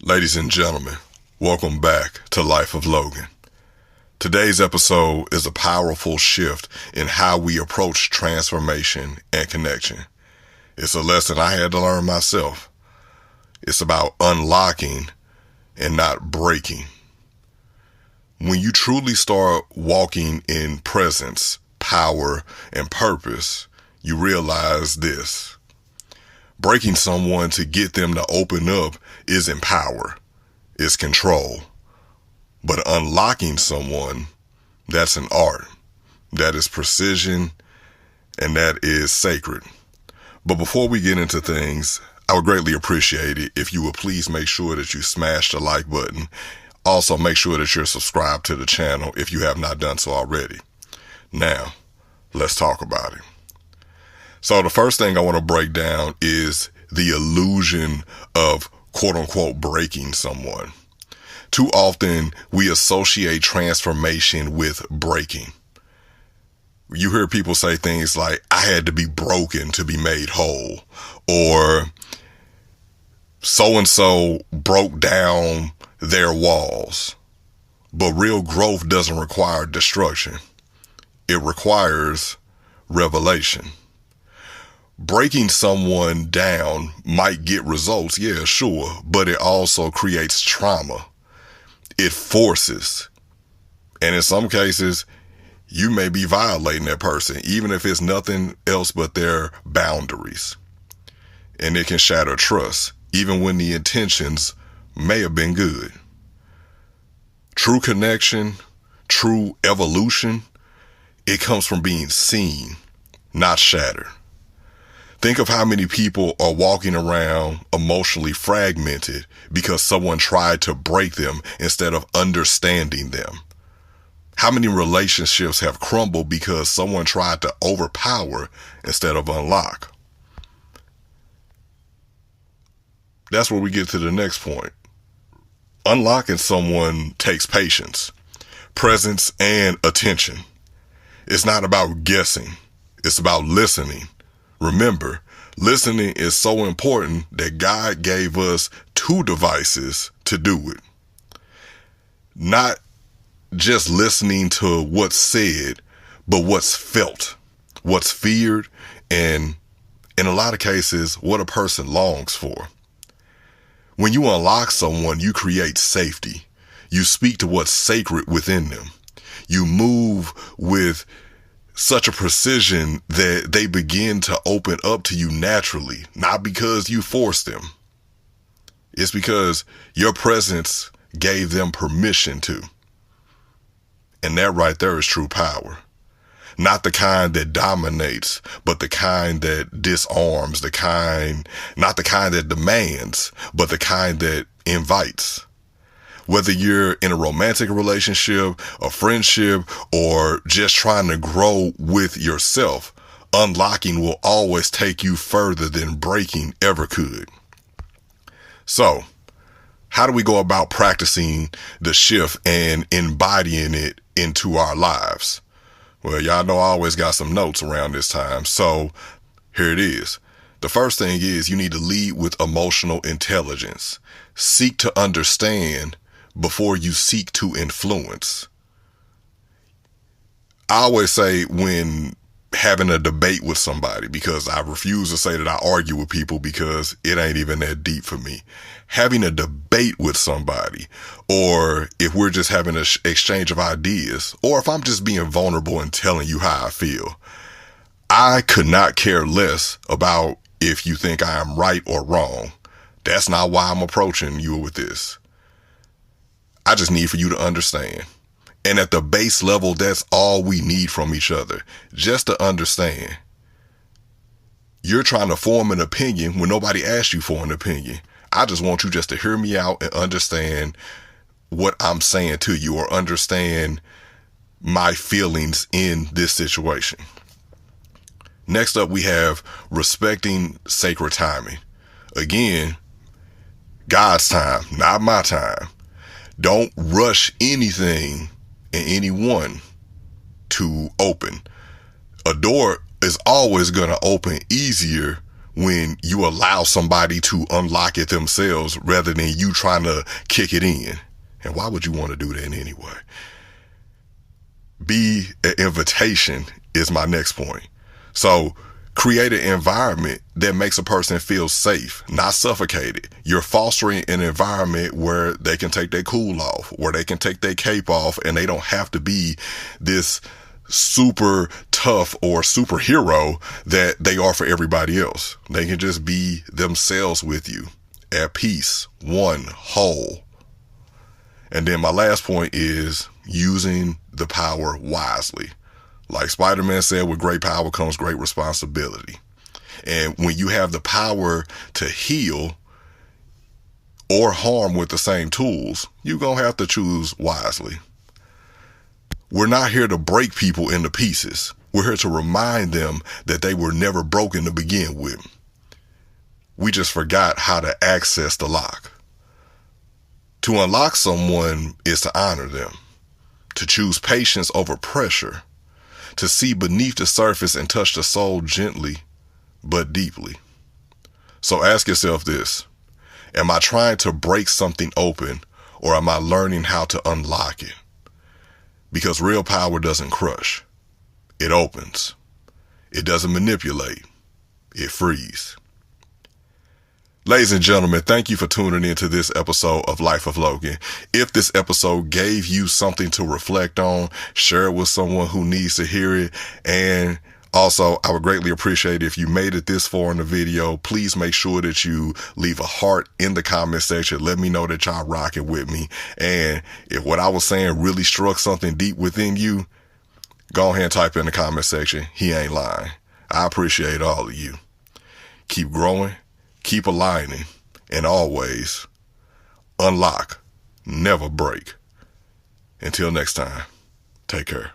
Ladies and gentlemen, welcome back to Life of Logan. Today's episode is a powerful shift in how we approach transformation and connection. It's a lesson I had to learn myself. It's about unlocking and not breaking. When you truly start walking in presence, power, and purpose, you realize this. Breaking someone to get them to open up isn't power, it's control. But unlocking someone, that's an art. That is precision, and that is sacred. But before we get into things, I would greatly appreciate it if you would please make sure that you smash the like button. Also, make sure that you're subscribed to the channel if you have not done so already. Now, let's talk about it. So the first thing I want to break down is the illusion of quote-unquote breaking someone. Too often, we associate transformation with breaking. You hear people say things like, I had to be broken to be made whole, or so-and-so broke down their walls. But real growth doesn't require destruction. It requires revelation. Breaking someone down might get results, yeah, sure, but it also creates trauma. It forces. And in some cases, you may be violating that person, even if it's nothing else but their boundaries. And it can shatter trust, even when the intentions may have been good. True connection, true evolution, it comes from being seen, not shattered. Think of how many people are walking around emotionally fragmented because someone tried to break them instead of understanding them. How many relationships have crumbled because someone tried to overpower instead of unlock? That's where we get to the next point. Unlocking someone takes patience, presence, and attention. It's not about guessing. It's about listening. Remember, listening is so important that God gave us two devices to do it. Not just listening to what's said, but what's felt, what's feared, and in a lot of cases, what a person longs for. When you unlock someone, you create safety. You speak to what's sacred within them. You move with such a precision that they begin to open up to you naturally, not because you forced them. It's because your presence gave them permission to. And that right there is true power. Not the kind that dominates, but the kind that disarms, not the kind that demands, but the kind that invites. Whether you're in a romantic relationship, a friendship, or just trying to grow with yourself, unlocking will always take you further than breaking ever could. So, how do we go about practicing the shift and embodying it into our lives? Well, y'all know I always got some notes around this time, so here it is. The first thing is you need to lead with emotional intelligence. Seek to understand before you seek to influence. I always say when having a debate with somebody, because I refuse to say that I argue with people because it ain't even that deep for me. Having a debate with somebody, or if we're just having an exchange of ideas, or if I'm just being vulnerable and telling you how I feel, I could not care less about if you think I am right or wrong. That's not why I'm approaching you with this. I just need for you to understand. And at the base level, that's all we need from each other. Just to understand. You're trying to form an opinion when nobody asked you for an opinion. I just want you just to hear me out and understand what I'm saying to you, or understand my feelings in this situation. Next up, we have respecting sacred timing. Again, God's time, not my time. Don't rush anything and anyone to open. A door is always going to open easier when you allow somebody to unlock it themselves rather than you trying to kick it in. And why would you want to do that anyway? Be an invitation is my next point. So create an environment that makes a person feel safe, not suffocated. You're fostering an environment where they can take their cool off, where they can take their cape off, and they don't have to be this super tough or superhero that they are for everybody else. They can just be themselves with you, at peace, one, whole. And then my last point is using the power wisely. Like Spider-Man said, with great power comes great responsibility. And when you have the power to heal or harm with the same tools, you're going to have to choose wisely. We're not here to break people into pieces. We're here to remind them that they were never broken to begin with. We just forgot how to access the lock. To unlock someone is to honor them, to choose patience over pressure, to see beneath the surface and touch the soul gently but deeply. So ask yourself this: am I trying to break something open, or am I learning how to unlock it? Because real power doesn't crush. It opens. It doesn't manipulate. It frees. Ladies and gentlemen, thank you for tuning into this episode of Life of Logan. If this episode gave you something to reflect on, share it with someone who needs to hear it. And also, I would greatly appreciate it if you made it this far in the video. Please make sure that you leave a heart in the comment section. Let me know that y'all rocking with me. And if what I was saying really struck something deep within you, go ahead and type in the comment section. He ain't lying. I appreciate all of you. Keep growing. Keep aligning, and always unlock, never break. Until next time, take care.